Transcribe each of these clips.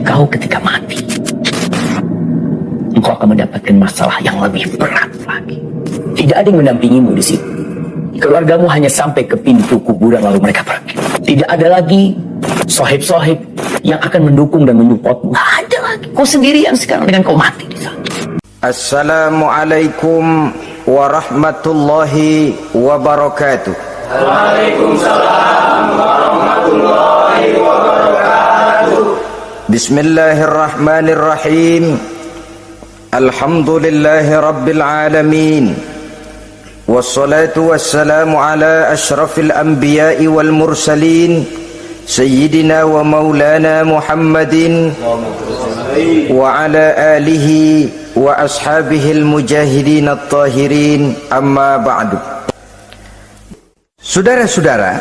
engkau ketika mati, engkau akan mendapatkan masalah yang lebih berat lagi. Tidak ada yang mendampingimu di situ. Keluargamu hanya sampai ke pintu kuburan lalu mereka pergi. Tidak ada lagi sohib-sohib yang akan mendukung dan menyupport. Nggak ada lagi. Kau sendirian sekarang dengan kau mati di sana. Assalamualaikum warahmatullahi wabarakatuh. Waalaikumsalam warahmatullahi wabarakatuh. Bismillahirrahmanirrahim. Alhamdulillahi rabbil alamin. Wassalatu wassalamu ala ashrafil anbiya'i wal mursalin, Sayyidina wa maulana Muhammadin wa ala alihi wa ashabihil mujahidin at-tahirin, amma ba'du. Saudara-saudara,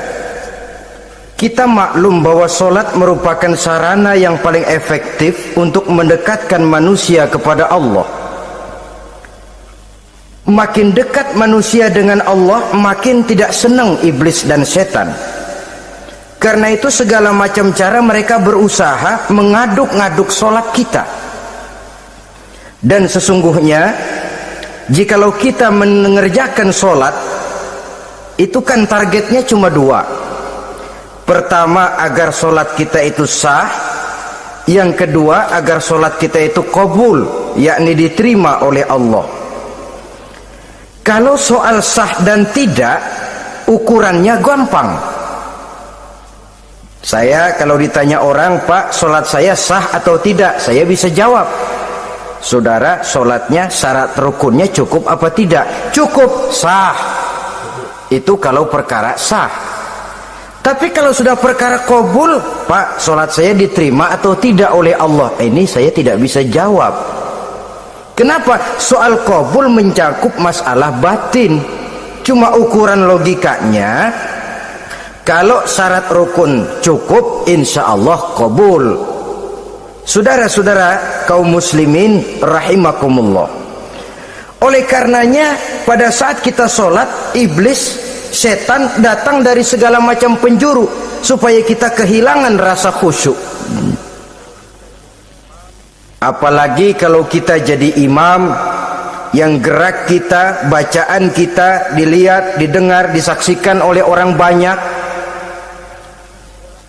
kita maklum bahwa solat merupakan sarana yang paling efektif untuk mendekatkan manusia kepada Allah. Makin dekat manusia dengan Allah, makin tidak senang iblis dan setan. Karena itu segala macam cara mereka berusaha mengaduk-ngaduk solat kita. Dan sesungguhnya jikalau kita mengerjakan solat, itu kan targetnya cuma dua. Pertama, agar solat kita itu sah. Yang kedua, agar solat kita itu qabul, yakni diterima oleh Allah. Kalau soal sah dan tidak, ukurannya gampang. Saya kalau ditanya orang, Pak, solat saya sah atau tidak, saya bisa jawab. Saudara, solatnya syarat rukunnya cukup apa tidak? Cukup, sah. Itu kalau perkara sah. Tapi kalau sudah perkara qabul, Pak, solat saya diterima atau tidak oleh Allah, ini saya tidak bisa jawab. Kenapa? Soal qabul mencakup masalah batin. Cuma ukuran logikanya, kalau syarat rukun cukup, insya Allah qabul. Saudara-saudara kaum muslimin rahimakumullah. Oleh karenanya, pada saat kita sholat, iblis, setan datang dari segala macam penjuru supaya kita kehilangan rasa khusyuk. Apalagi kalau kita jadi imam yang gerak kita, bacaan kita dilihat, didengar, disaksikan oleh orang banyak,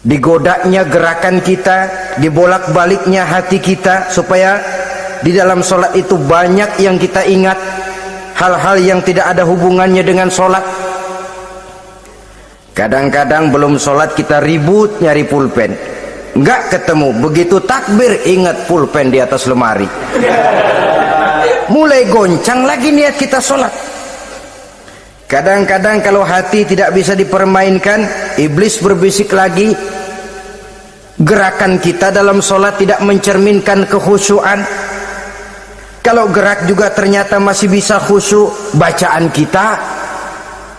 digodanya gerakan kita, dibolak-baliknya hati kita, supaya di dalam sholat itu banyak yang kita ingat, hal-hal yang tidak ada hubungannya dengan sholat. Kadang-kadang belum sholat kita ribut nyari pulpen, nggak ketemu, begitu takbir ingat pulpen di atas lemari, mulai goncang lagi niat kita sholat. Kadang-kadang kalau hati tidak bisa dipermainkan, iblis berbisik lagi, gerakan kita dalam sholat tidak mencerminkan kekhusyuan. Kalau gerak juga ternyata masih bisa khusyuk, bacaan kita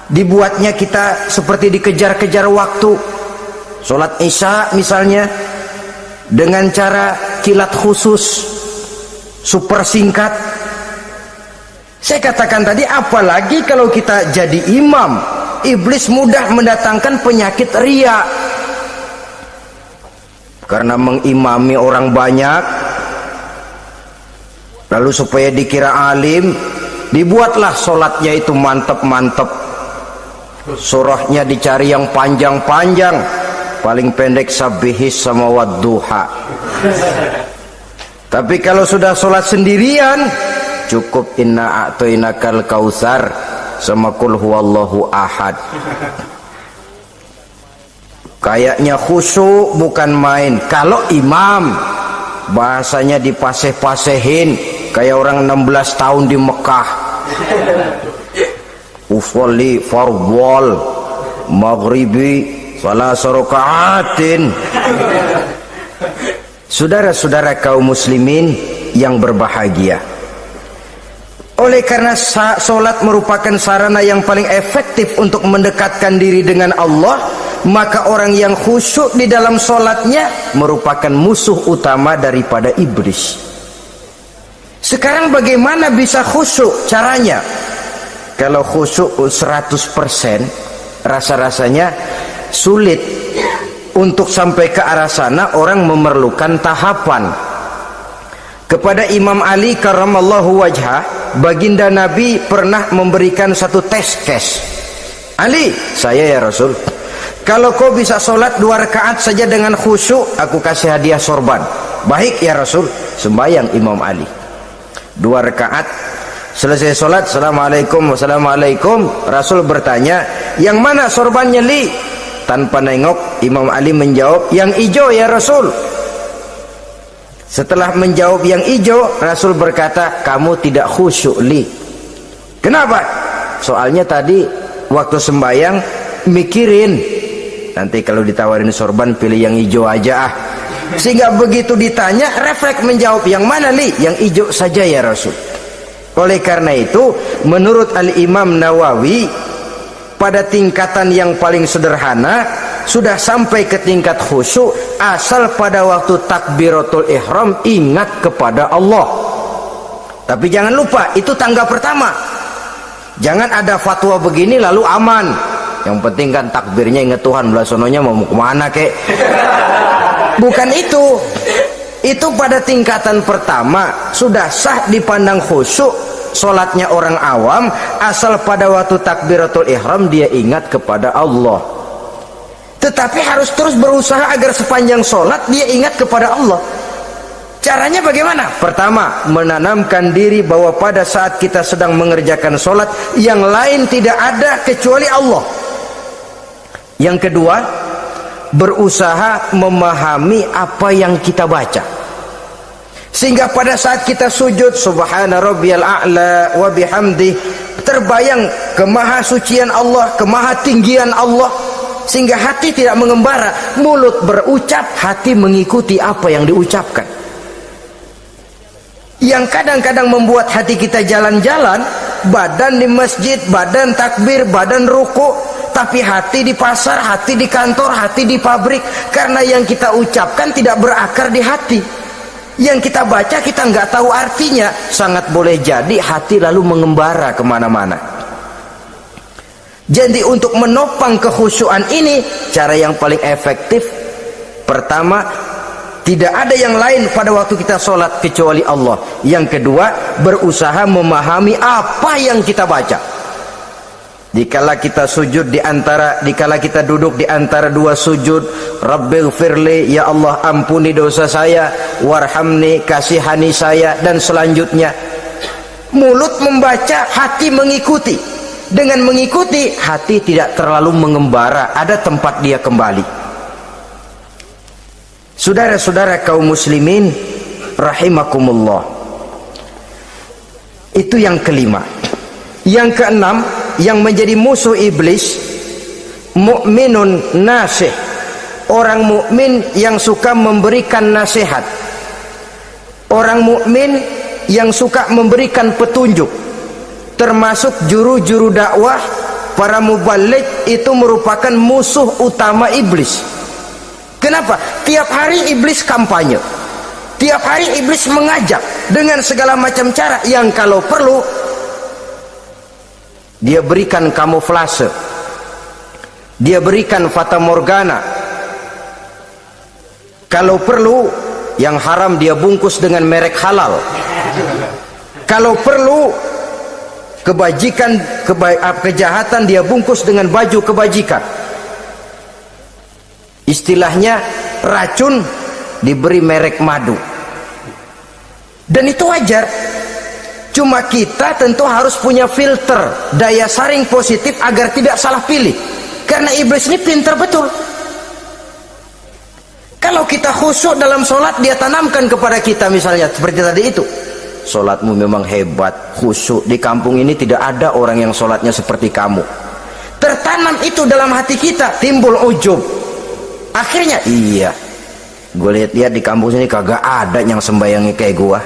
dibuatnya kita seperti dikejar-kejar waktu. Sholat isya misalnya dengan cara kilat khusus, super singkat. Saya katakan tadi, apalagi kalau kita jadi imam, iblis mudah mendatangkan penyakit riya. Karena mengimami orang banyak, lalu supaya dikira alim, dibuatlah sholatnya itu mantep-mantep, surahnya dicari yang panjang-panjang, paling pendek sabihis sama wadduha. Tapi kalau sudah sholat sendirian, cukup inna a'toinakal kausar sama kul huwallahu ahad. Kayaknya khusyuk bukan main. Kalau imam, bahasanya dipaseh-pasehin kayak orang 16 tahun di Mekah. Usolli fardwal maghribi salah sarokaatin. Saudara-saudara kaum muslimin yang berbahagia, oleh karena solat merupakan sarana yang paling efektif untuk mendekatkan diri dengan Allah, maka orang yang khusyuk di dalam solatnya merupakan musuh utama daripada iblis. Sekarang bagaimana bisa khusyuk? Caranya, kalau khusyuk 100%, rasa-rasanya sulit untuk sampai ke arah sana orang memerlukan tahapan. Kepada Imam Ali karramallahu wajhah, baginda Nabi pernah memberikan satu tes case. Ali, saya ya Rasul, kalau kau bisa sholat 2 rakaat saja dengan khusyuk, aku kasih hadiah sorban. Baik ya Rasul. Sembayang Imam Ali 2 rakaat, selesai sholat, assalamualaikum wassalamualaikum. Rasul bertanya, yang mana sorbannya Li? Tanpa nengok, Imam Ali menjawab, yang hijau ya Rasul. Setelah menjawab yang hijau, Rasul berkata, kamu tidak khusyuk Li. Kenapa? Soalnya tadi waktu sembayang mikirin, nanti kalau ditawarin sorban pilih yang hijau aja ah. Sehingga begitu ditanya refleks menjawab, yang mana Li? Yang hijau saja ya Rasul. Oleh karena itu menurut Al-Imam Nawawi, pada tingkatan yang paling sederhana sudah sampai ke tingkat khusyuk asal pada waktu takbiratul ihram ingat kepada Allah. Tapi jangan lupa, itu tangga pertama. Jangan ada fatwa begini lalu aman, yang penting kan takbirnya ingat Tuhan, belah sononya mau kemana kek. Bukan itu. Itu pada tingkatan pertama sudah sah dipandang khusyuk solatnya orang awam asal pada waktu takbiratul ihram dia ingat kepada Allah. Tetapi harus terus berusaha agar sepanjang solat dia ingat kepada Allah. Caranya bagaimana? Pertama, menanamkan diri bahwa pada saat kita sedang mengerjakan solat yang lain tidak ada kecuali Allah. Yang kedua, berusaha memahami apa yang kita baca, sehingga pada saat kita sujud subhana rabbiyal a'la wa bihamdi, terbayang kemahasucian Allah, kemahatinggian Allah, sehingga hati tidak mengembara, mulut berucap, hati mengikuti apa yang diucapkan. Yang kadang-kadang membuat hati kita jalan-jalan, badan di masjid, badan takbir, badan ruku, tapi hati di pasar, hati di kantor, hati di pabrik, karena yang kita ucapkan tidak berakar di hati. Yang kita baca kita nggak tahu artinya, sangat boleh jadi hati lalu mengembara kemana-mana. Jadi untuk menopang kekhusyuan ini, cara yang paling efektif, pertama, tidak ada yang lain pada waktu kita sholat kecuali Allah. Yang kedua, berusaha memahami apa yang kita baca. Dikala kita sujud dikala kita duduk di antara 2 sujud, Rabbighfirli, ya Allah ampuni dosa saya, warhamni, kasihani saya, dan selanjutnya. Mulut membaca, hati mengikuti. Dengan mengikuti, hati tidak terlalu mengembara, ada tempat dia kembali. Saudara-saudara kaum muslimin rahimakumullah, itu yang kelima. Yang keenam, yang menjadi musuh iblis, mukminun nasih, orang mukmin yang suka memberikan nasihat, orang mukmin yang suka memberikan petunjuk. Termasuk juru-juru dakwah, para mubaligh itu merupakan musuh utama iblis. Kenapa? Tiap hari iblis kampanye, tiap hari iblis mengajak dengan segala macam cara yang kalau perlu dia berikan kamuflase, dia berikan fata morgana, kalau perlu yang haram dia bungkus dengan merek halal, kalau perlu kejahatan dia bungkus dengan baju kebajikan. Istilahnya racun diberi merek madu. Dan itu wajar. Cuma kita tentu harus punya filter, daya saring positif agar tidak salah pilih. Karena iblis ini pintar betul. Kalau kita khusyuk dalam sholat, dia tanamkan kepada kita misalnya seperti tadi itu, sholatmu memang hebat, khusyuk, di kampung ini tidak ada orang yang sholatnya seperti kamu. Tertanam itu dalam hati kita, timbul ujub. Akhirnya iya, gue lihat-lihat di kampung sini kagak ada yang sembayangnya kayak gua.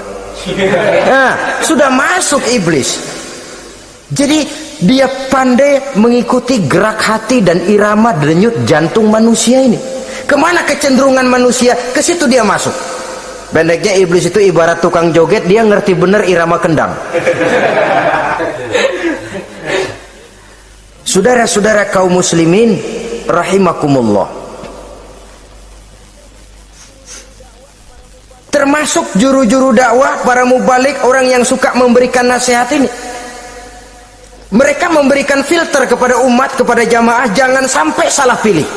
Nah, sudah masuk iblis. Jadi dia pandai mengikuti gerak hati dan irama denyut jantung manusia ini. Kemana kecenderungan manusia, ke situ dia masuk. Pendeknya iblis itu ibarat tukang joget, dia ngerti bener irama kendang. Saudara-saudara kaum muslimin rahimakumullah, Termasuk juru-juru dakwah, para mubalik, orang yang suka memberikan nasihat ini. Mereka memberikan filter kepada umat, kepada jamaah, jangan sampai salah pilih.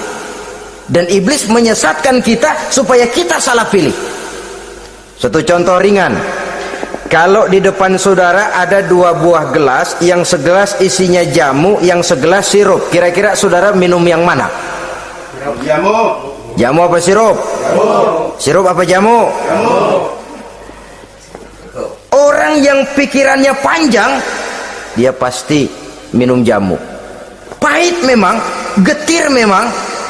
Dan iblis menyesatkan kita supaya kita salah pilih. Satu contoh ringan. Kalau di depan saudara ada 2 buah gelas, yang segelas isinya jamu, yang segelas sirup, kira-kira saudara minum yang mana? Jamu. Jamu apa sirup? Jamu. Sirup apa jamu? Jamu. Orang yang pikirannya panjang, dia pasti minum jamu. Pahit memang, getir memang,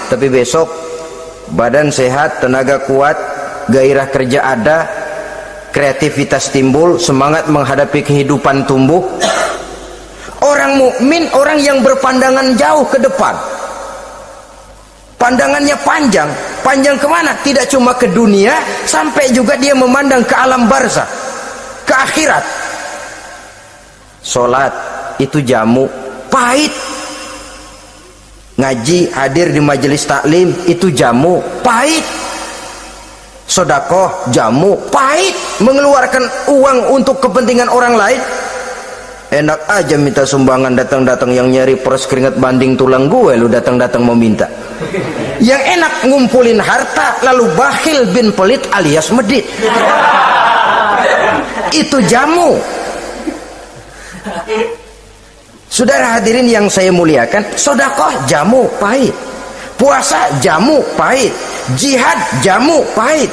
tapi besok badan sehat, tenaga kuat, gairah kerja ada, kreativitas timbul, semangat menghadapi kehidupan tumbuh. Orang mukmin, orang yang berpandangan jauh ke depan. Pandangannya panjang. Panjang kemana? Tidak cuma ke dunia, sampai juga dia memandang ke alam barzah, ke akhirat. Sholat itu jamu, pahit. Ngaji, hadir di majelis taklim itu jamu, pahit. Sedekah jamu, pahit. Mengeluarkan uang untuk kepentingan orang lain, enak aja minta sumbangan, datang-datang yang nyari peres keringat banding tulang gue, lu datang-datang meminta. Yang enak ngumpulin harta, lalu bakhil bin pelit alias medit. Itu jamu. Saudara hadirin yang saya muliakan, sedekah jamu, pahit. Puasa jamu, pahit. Jihad jamu, pahit.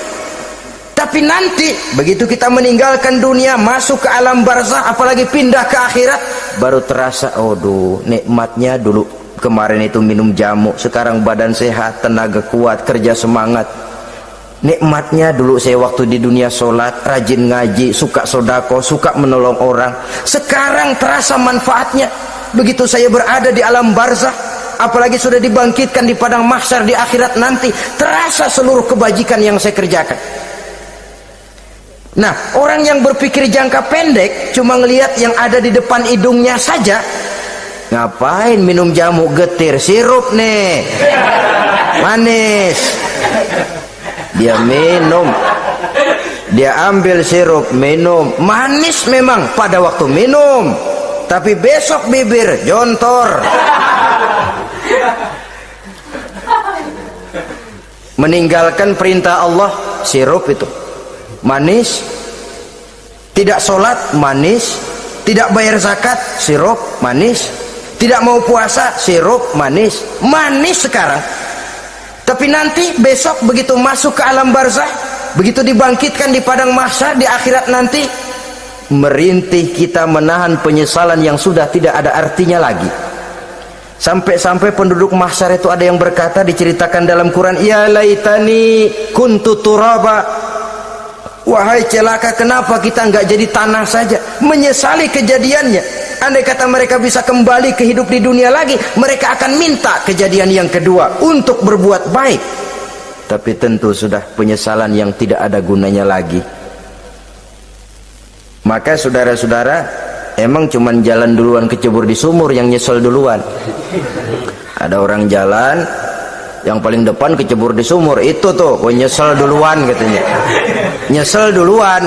Tapi nanti begitu kita meninggalkan dunia, masuk ke alam barzah, apalagi pindah ke akhirat, baru terasa, aduh, nikmatnya dulu kemarin itu minum jamu, sekarang badan sehat, tenaga kuat, kerja semangat. Nikmatnya dulu saya waktu di dunia sholat, rajin ngaji, suka sodako, suka menolong orang. Sekarang terasa manfaatnya begitu saya berada di alam barzah, apalagi sudah dibangkitkan di padang mahsyar di akhirat nanti, terasa seluruh kebajikan yang saya kerjakan. Nah, orang yang berpikir jangka pendek, cuma ngelihat yang ada di depan hidungnya saja, ngapain minum jamu, getir, sirup nih, manis. Dia minum, dia ambil sirup, minum, manis memang pada waktu minum, tapi besok bibir jontor. Meninggalkan perintah Allah, sirup itu manis. Tidak sholat, manis. Tidak bayar zakat, sirup, manis. Tidak mau puasa, sirup, manis. Manis sekarang. Tapi nanti besok begitu masuk ke alam barzah, begitu dibangkitkan di padang mahsyar di akhirat nanti, merintih kita menahan penyesalan yang sudah tidak ada artinya lagi. Sampai-sampai penduduk mahsyar itu ada yang berkata, diceritakan dalam Quran, ya laitani kuntu turaba. Wahai celaka, kenapa kita nggak jadi tanah saja? Menyesali kejadiannya. Andai kata mereka bisa kembali ke hidup di dunia lagi, mereka akan minta kejadian yang kedua untuk berbuat baik. Tapi tentu sudah penyesalan yang tidak ada gunanya lagi. Maka saudara-saudara, emang cuman jalan duluan kecebur di sumur yang nyesel duluan. Ada orang jalan, yang paling depan kecebur di sumur, itu tuh nyesel duluan katanya. Nyesel duluan.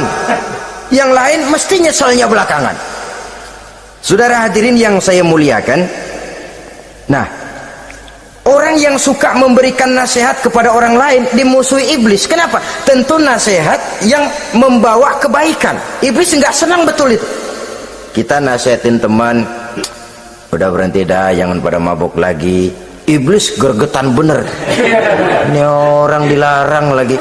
Yang lain mesti nyeselnya belakangan. Saudara hadirin yang saya muliakan, nah, orang yang suka memberikan nasihat kepada orang lain dimusuhi iblis. Kenapa? Tentu nasihat yang membawa kebaikan. Iblis nggak senang betul itu. Kita nasihatin teman, udah berhenti dah, jangan pada mabuk lagi. Iblis gergetan bener. Ini orang dilarang lagi.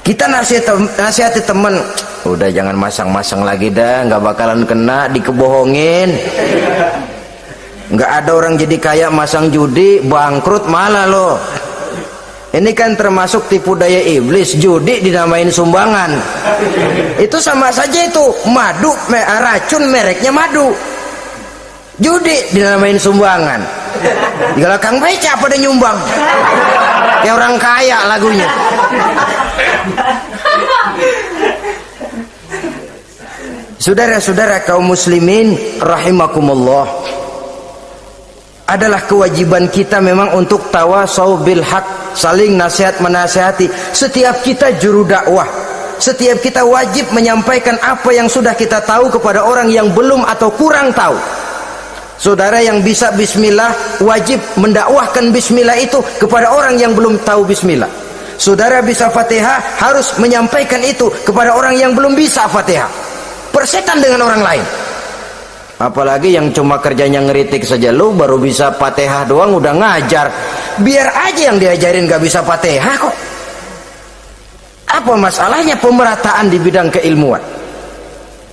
Kita nasihati teman, udah jangan masang-masang lagi dah, nggak bakalan kena, dikebohongin. Nggak ada orang jadi kaya masang judi, bangkrut malah loh. Ini kan termasuk tipu daya iblis, judi dinamain sumbangan. Itu sama saja itu, madu, racun mereknya madu. Judi dinamain sumbangan. Kalau Kang Beca pada nyumbang, kayak orang kaya lagunya. Saudara-saudara kaum muslimin rahimakumullah, adalah kewajiban kita memang untuk tawasau bil haq, saling nasihat menasihati. Setiap kita juru dakwah, setiap kita wajib menyampaikan apa yang sudah kita tahu kepada orang yang belum atau kurang tahu. Saudara yang bisa bismillah wajib mendakwahkan bismillah itu kepada orang yang belum tahu bismillah. Saudara bisa Fatihah harus menyampaikan itu kepada orang yang belum bisa Fatihah. Persetan dengan orang lain. Apalagi yang cuma kerjanya ngeritik saja, lu baru bisa Fatihah doang udah ngajar. Biar aja yang diajarin gak bisa Fatihah kok. Apa masalahnya pemerataan di bidang keilmuan?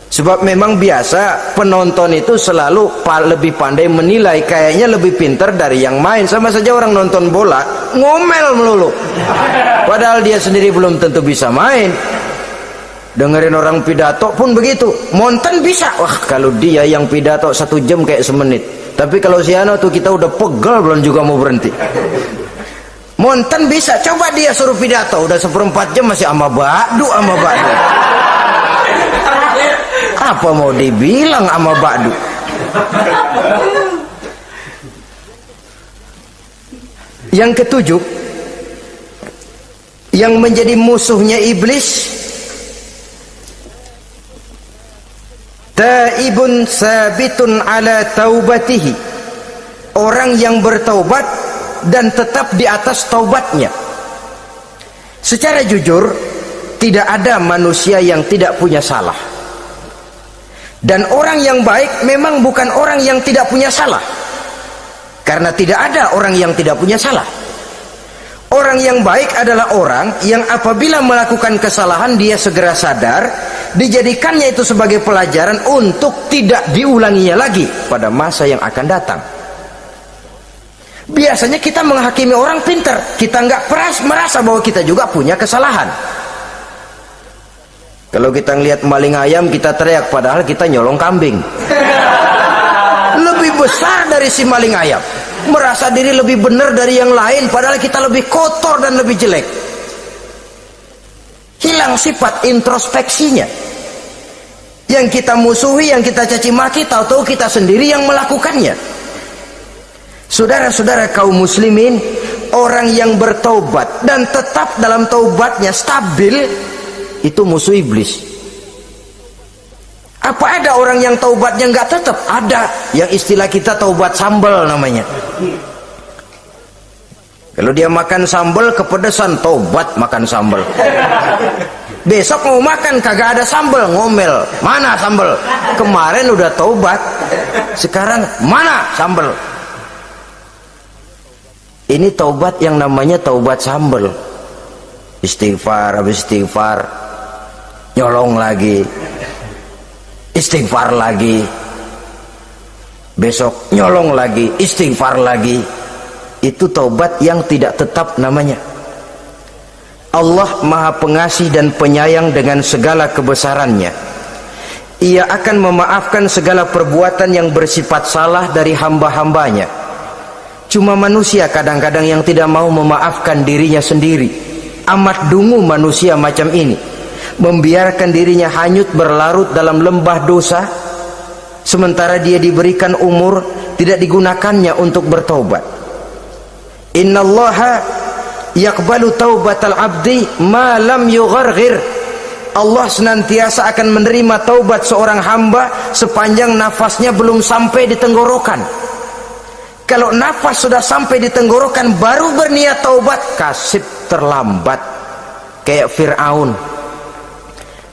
Sebab memang biasa penonton itu selalu lebih pandai menilai, kayaknya lebih pintar dari yang main. Sama saja orang nonton bola ngomel melulu, padahal dia sendiri belum tentu bisa main. Dengerin orang pidato pun begitu, monten bisa. Wah, kalau dia yang pidato 1 jam kayak semenit. Tapi kalau si Ano tuh kita udah pegel belum juga mau berhenti. Monten bisa, coba dia suruh pidato udah 1/4 jam masih ama ba'du. Apa mau dibilang ama ba'du? Yang ketujuh, yang menjadi musuhnya iblis, taibun sabitun ala taubatihi, orang yang bertaubat dan tetap di atas taubatnya. Secara jujur, tidak ada manusia yang tidak punya salah. Dan orang yang baik memang bukan orang yang tidak punya salah, karena tidak ada orang yang tidak punya salah. Orang yang baik adalah orang yang apabila melakukan kesalahan dia segera sadar, dijadikannya itu sebagai pelajaran untuk tidak diulanginya lagi pada masa yang akan datang. Biasanya kita menghakimi orang pintar, kita nggak merasa bahwa kita juga punya kesalahan. Kalau kita ngelihat maling ayam kita teriak, padahal kita nyolong kambing. Lebih besar dari si maling ayam, merasa diri lebih benar dari yang lain, padahal kita lebih kotor dan lebih jelek. Hilang sifat introspeksinya. Yang kita musuhi, yang kita caci maki, tahu-tahu kita sendiri yang melakukannya. Saudara-saudara kaum muslimin, orang yang bertaubat dan tetap dalam taubatnya stabil, itu musuh iblis. Apa ada orang yang taubatnya nggak tetap? Ada, yang istilah kita taubat sambal namanya. Kalau dia makan sambal kepedesan, taubat makan sambal. Besok mau makan kagak ada sambal, ngomel, mana sambal? Kemarin udah taubat, sekarang mana sambal? Ini taubat yang namanya taubat sambal. Istighfar habis istighfar, nyolong lagi, istighfar lagi, besok nyolong lagi, istighfar lagi. Itu taubat yang tidak tetap namanya. Allah Maha Pengasih dan Penyayang dengan segala kebesarannya. Ia akan memaafkan segala perbuatan yang bersifat salah dari hamba-hambanya. Cuma manusia kadang-kadang yang tidak mau memaafkan dirinya sendiri. Amat dungu manusia macam ini, membiarkan dirinya hanyut berlarut dalam lembah dosa, sementara dia diberikan umur tidak digunakannya untuk bertaubat. Innallaha yaqbalu taubatal abdi ma lam yugharghir. Allah senantiasa akan menerima taubat seorang hamba sepanjang nafasnya belum sampai di tenggorokan. Kalau nafas sudah sampai di tenggorokan baru berniat taubat, kasib terlambat. Kayak Fir'aun.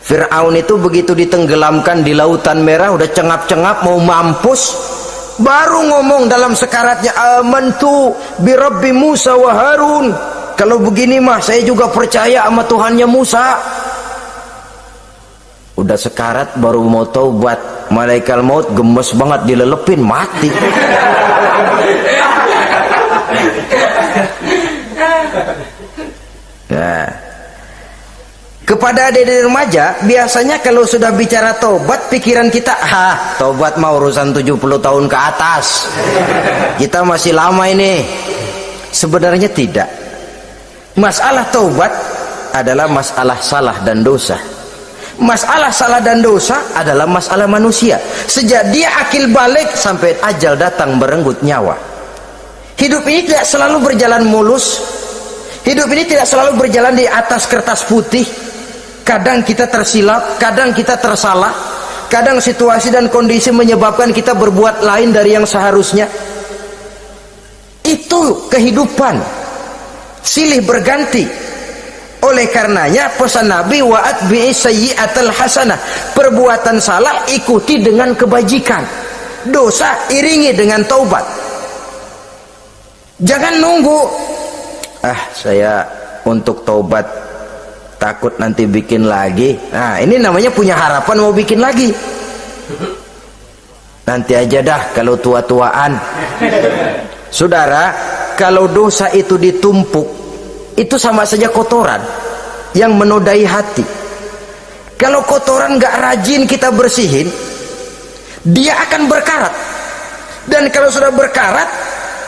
Fir'aun itu begitu ditenggelamkan di lautan merah, udah cengap-cengap mau mampus, baru ngomong dalam sekaratnya, amantu bi Rabbi Musa wa Harun. Kalau begini mah saya juga percaya sama Tuhannya Musa. Udah sekarat baru mau taubat, malaikat maut gemes banget dilelepin, mati. Nah, kepada adik-adik remaja biasanya kalau sudah bicara taubat, pikiran kita, taubat mau urusan 70 tahun ke atas, kita masih lama ini. Sebenarnya tidak. Masalah taubat adalah masalah salah dan dosa. Masalah salah dan dosa adalah masalah manusia. Sejak dia akil balik sampai ajal datang merenggut nyawa. Hidup ini tidak selalu berjalan mulus. Hidup ini tidak selalu berjalan di atas kertas putih. Kadang kita tersilap, kadang kita tersalah, kadang situasi dan kondisi menyebabkan kita berbuat lain dari yang seharusnya. Itu kehidupan, silih berganti. Oleh karenanya pesan Nabi, wa'at bi'i sayyi'atal hasanah, perbuatan salah ikuti dengan kebajikan, dosa iringi dengan taubat. Jangan nunggu, saya untuk taubat takut nanti bikin lagi. Nah, ini namanya punya harapan mau bikin lagi. Nanti aja dah kalau tua-tuaan. Saudara, kalau dosa itu ditumpuk, itu sama saja kotoran yang menodai hati. Kalau kotoran gak rajin kita bersihin, dia akan berkarat. Dan kalau sudah berkarat,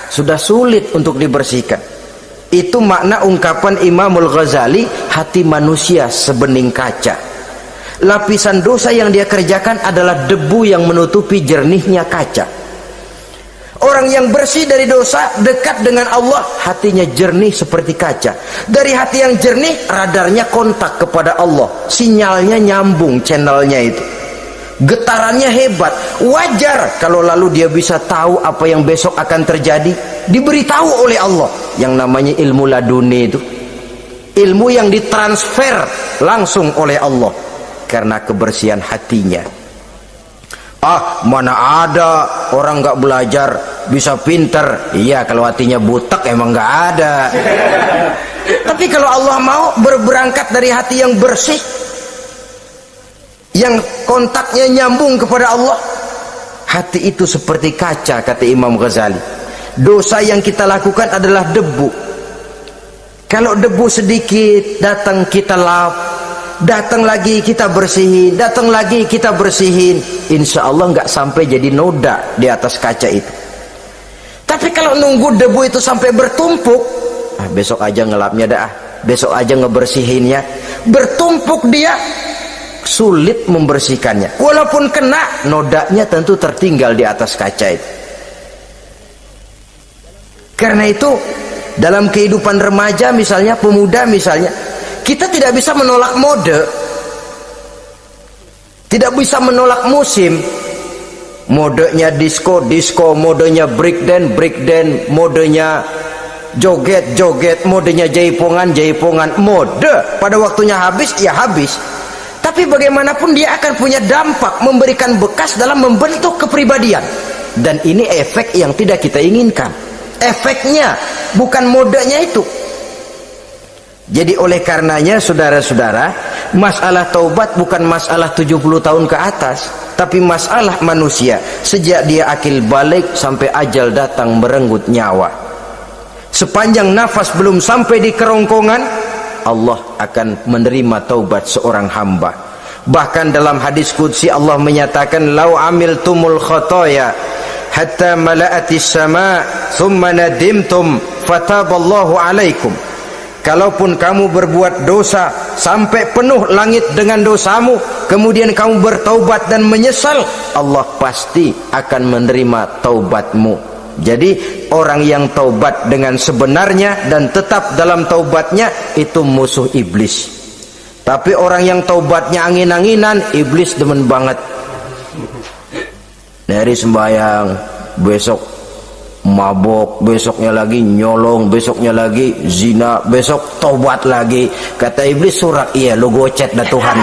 sudah sulit untuk dibersihkan. Itu makna ungkapan Imamul Ghazali, hati manusia sebening kaca. Lapisan dosa yang dia kerjakan adalah debu yang menutupi jernihnya kaca. Orang yang bersih dari dosa, dekat dengan Allah, hatinya jernih seperti kaca. Dari hati yang jernih, radarnya kontak kepada Allah, sinyalnya nyambung, channelnya itu, getarannya hebat. Wajar kalau lalu dia bisa tahu apa yang besok akan terjadi, diberitahu oleh Allah. Yang namanya ilmu laduni itu, ilmu yang ditransfer langsung oleh Allah karena kebersihan hatinya. Mana ada orang gak belajar bisa pinter. Iya, kalau hatinya butek emang gak ada. Tapi kalau Allah mau berberangkat dari hati yang bersih, yang kontaknya nyambung kepada Allah, hati itu seperti kaca, kata Imam Ghazali. Dosa yang kita lakukan adalah debu. Kalau debu sedikit datang kita lap, datang lagi kita bersihin, datang lagi kita bersihin, insya Allah nggak sampai jadi noda di atas kaca itu. Tapi kalau nunggu debu itu sampai bertumpuk, besok aja ngelapnya dah, besok aja ngebersihinnya, bertumpuk dia, sulit membersihkannya. Walaupun kena, nodanya tentu tertinggal di atas kaca itu. Karena itu dalam kehidupan remaja misalnya, pemuda misalnya, kita tidak bisa menolak mode, tidak bisa menolak musim. Modenya disco, modenya breakdance, modenya joget, modenya jaipongan. Mode pada waktunya habis, ya habis. Tapi bagaimanapun dia akan punya dampak, memberikan bekas dalam membentuk kepribadian. Dan ini efek yang tidak kita inginkan. Efeknya, bukan modenya itu. Jadi oleh karenanya saudara-saudara, masalah taubat bukan masalah 70 tahun ke atas, tapi masalah manusia sejak dia akil balik sampai ajal datang merenggut nyawa. Sepanjang nafas belum sampai di kerongkongan, Allah akan menerima taubat seorang hamba. Bahkan dalam hadis qudsi Allah menyatakan, lau amiltumul khotoya hatta mala'atis sama thumma nadimtum fataballahu alaikum. Kalaupun kamu berbuat dosa sampai penuh langit dengan dosamu, kemudian kamu bertaubat dan menyesal, Allah pasti akan menerima taubatmu. Jadi orang yang taubat dengan sebenarnya dan tetap dalam taubatnya, itu musuh iblis. Tapi orang yang taubatnya angin-anginan, iblis demen banget. Dari sembahyang, besok mabok, besoknya lagi nyolong, besoknya lagi zina, besok taubat lagi. Kata iblis, surak, iya lu gocet dah Tuhan.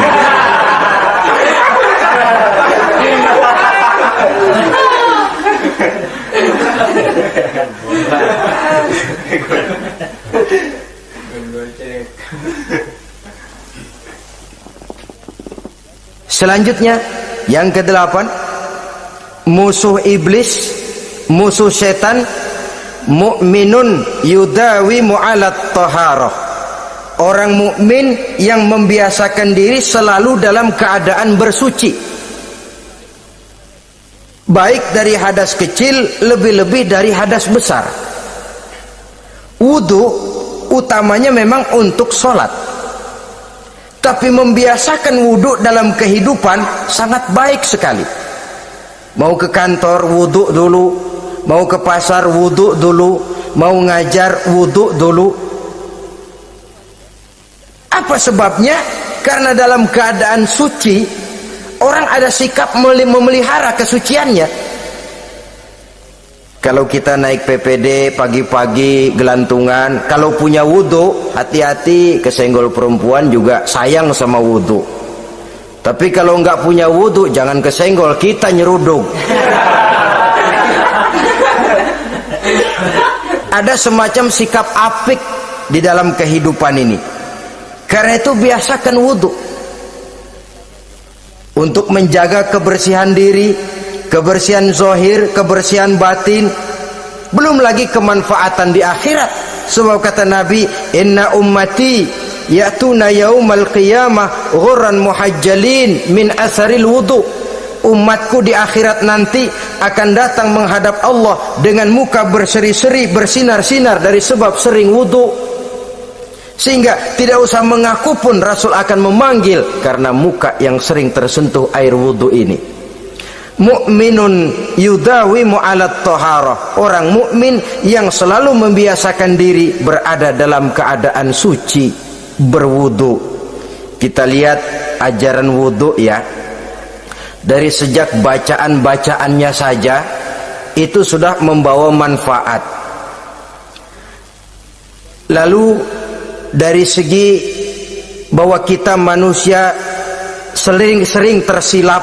Selanjutnya yang ke-8, musuh iblis, musuh setan, mukminun yudawi mu'alat taharah. Orang mukmin yang membiasakan diri selalu dalam keadaan bersuci, baik dari hadas kecil, lebih-lebih dari hadas besar. Wudu utamanya memang untuk sholat, tapi membiasakan wudu dalam kehidupan sangat baik sekali. Mau ke kantor wudu dulu, mau ke pasar wudu dulu, mau ngajar wudu dulu. Apa sebabnya? Karena dalam keadaan suci, orang ada sikap memelihara kesuciannya. Kalau kita naik PPD pagi-pagi gelantungan, kalau punya wudhu, hati-hati, kesenggol perempuan juga sayang sama wudhu. Tapi kalau nggak punya wudhu, jangan kesenggol, kita nyeruduk. Ada semacam sikap apik di dalam kehidupan ini. Karena itu biasakan wudhu untuk menjaga kebersihan diri, kebersihan zahir, kebersihan batin, belum lagi kemanfaatan di akhirat. Sebab kata Nabi, inna ummati ya'tuna yaumal qiyamah ghurran muhajjalin min asaril wudu. Umatku di akhirat nanti akan datang menghadap Allah dengan muka berseri-seri, bersinar-sinar dari sebab sering wudu. Sehingga tidak usah mengaku pun Rasul akan memanggil karena muka yang sering tersentuh air wudu ini. Mu'minun yudawimu alat toharoh. Orang mukmin yang selalu membiasakan diri berada dalam keadaan suci, berwudu. Kita lihat ajaran wudu ya. Dari sejak bacaan-bacaannya saja itu sudah membawa manfaat. Lalu dari segi bahwa kita manusia sering tersilap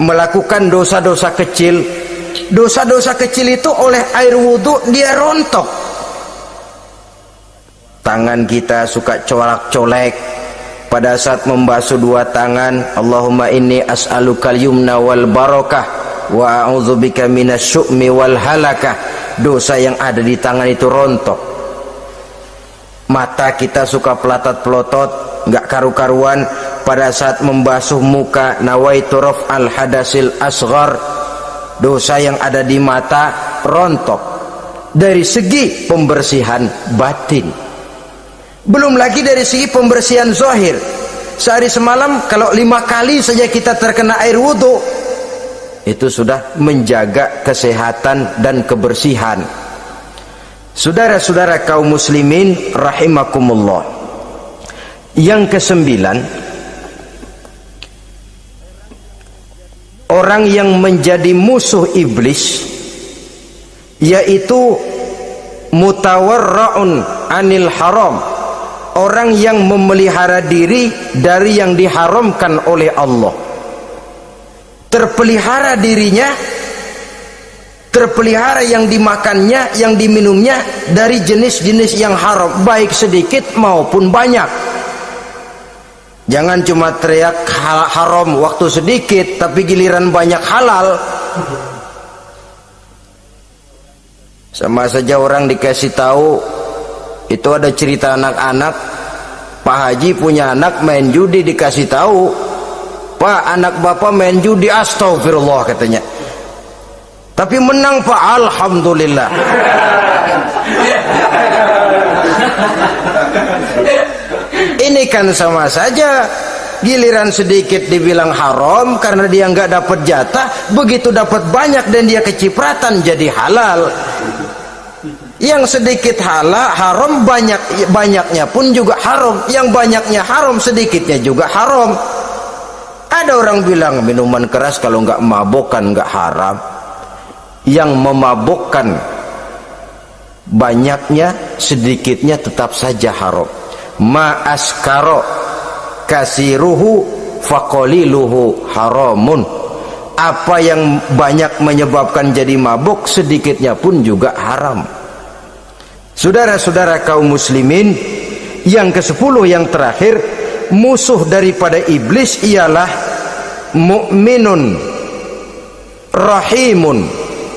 melakukan dosa-dosa kecil. Dosa-dosa kecil itu oleh air wudhu dia rontok. Tangan kita suka colak-colek. Pada saat membasuh dua tangan, Allahumma inni as'alukal yumna wal barakah wa a'udzubika minasyu'mi wal halakah. Dosa yang ada di tangan itu rontok. Mata kita suka pelatat-pelotot, nggak karu-karuan. Pada saat membasuh muka, nawaitu raf'al hadasil asghar. Dosa yang ada di mata rontok. Dari segi pembersihan batin. Belum lagi dari segi pembersihan zahir. Sehari semalam kalau 5 kali saja kita terkena air wudhu, itu sudah menjaga kesehatan dan kebersihan. Saudara-saudara kaum muslimin rahimakumullah. Yang kesembilan, orang yang menjadi musuh iblis yaitu mutawarra'un anil haram. Orang yang memelihara diri dari yang diharamkan oleh Allah. Terpelihara dirinya, terpelihara yang dimakannya, yang diminumnya dari jenis-jenis yang haram, baik sedikit maupun banyak. Jangan cuma teriak haram waktu sedikit, tapi giliran banyak halal. Sama saja orang dikasih tahu. Itu ada cerita anak-anak, Pak Haji punya anak main judi, dikasih tahu, Pak, anak bapak main judi, astagfirullah katanya. Tapi menang Pak, alhamdulillah. Ini kan sama saja, giliran sedikit dibilang haram karena dia nggak dapat jatah, begitu dapat banyak dan dia kecipratan jadi halal. Yang sedikit haram, banyaknya pun juga haram. Yang banyaknya haram, sedikitnya juga haram. Ada orang bilang minuman keras kalau nggak mabokkan nggak haram. Yang memabokkan banyaknya, sedikitnya tetap saja haram. Ma askaro kasiruhu faqaliluhu haramun. Apa yang banyak menyebabkan jadi mabuk, sedikitnya pun juga haram. Saudara-saudara kaum muslimin, yang ke-10 yang terakhir, musuh daripada iblis ialah mukminun rahimun.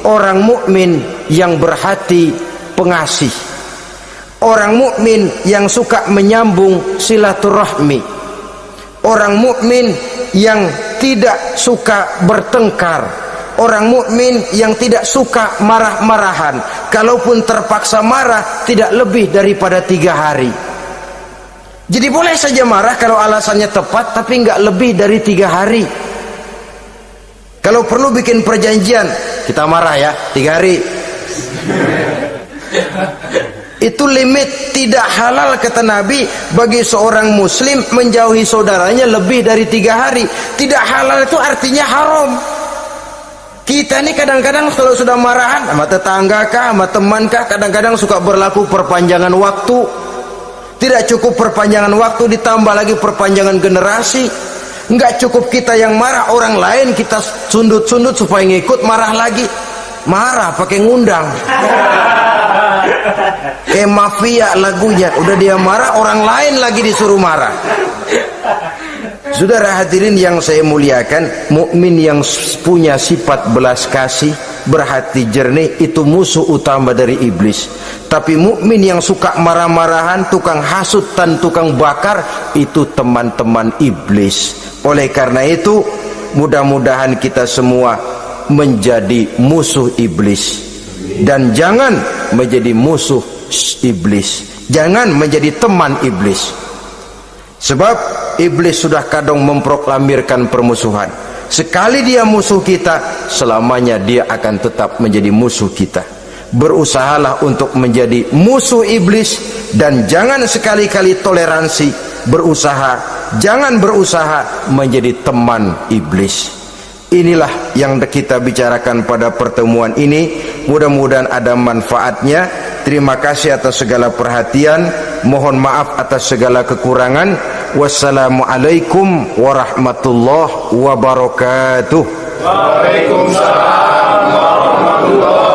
Orang mukmin yang berhati pengasih. Orang mukmin yang suka menyambung silaturahmi. Orang mukmin yang tidak suka bertengkar. Orang mukmin yang tidak suka marah-marahan. Kalaupun terpaksa marah, tidak lebih daripada 3 hari. Jadi boleh saja marah kalau alasannya tepat, tapi nggak lebih dari 3 hari. Kalau perlu bikin perjanjian, kita marah ya 3 hari. Itu limit. Tidak halal kata Nabi bagi seorang muslim menjauhi saudaranya lebih dari 3 hari. Tidak halal itu artinya haram. Kita ini kadang-kadang kalau sudah marahan sama tetangga kah, sama teman kah, kadang-kadang suka berlaku perpanjangan waktu. Tidak cukup perpanjangan waktu, ditambah lagi perpanjangan generasi. Enggak cukup kita yang marah, orang lain kita sundut-sundut supaya ngikut marah lagi. Marah pakai ngundang. Kayak mafia lagunya, udah dia marah, orang lain lagi disuruh marah. Saudara hadirin yang saya muliakan, mukmin yang punya sifat belas kasih, berhati jernih, itu musuh utama dari iblis. Tapi mukmin yang suka marah-marahan, tukang hasut dan tukang bakar, itu teman-teman iblis. Oleh karena itu, mudah-mudahan kita semua menjadi musuh iblis. Dan jangan menjadi musuh iblis, jangan menjadi teman iblis. Sebab iblis sudah kadang memproklamirkan permusuhan. Sekali dia musuh kita, selamanya dia akan tetap menjadi musuh kita. Berusahalah untuk menjadi musuh iblis, dan jangan sekali-kali toleransi. Jangan berusaha menjadi teman iblis. Inilah yang kita bicarakan pada pertemuan ini. Mudah-mudahan ada manfaatnya. Terima kasih atas segala perhatian. Mohon maaf atas segala kekurangan. Wassalamualaikum warahmatullahi wabarakatuh. Waalaikumsalam warahmatullahi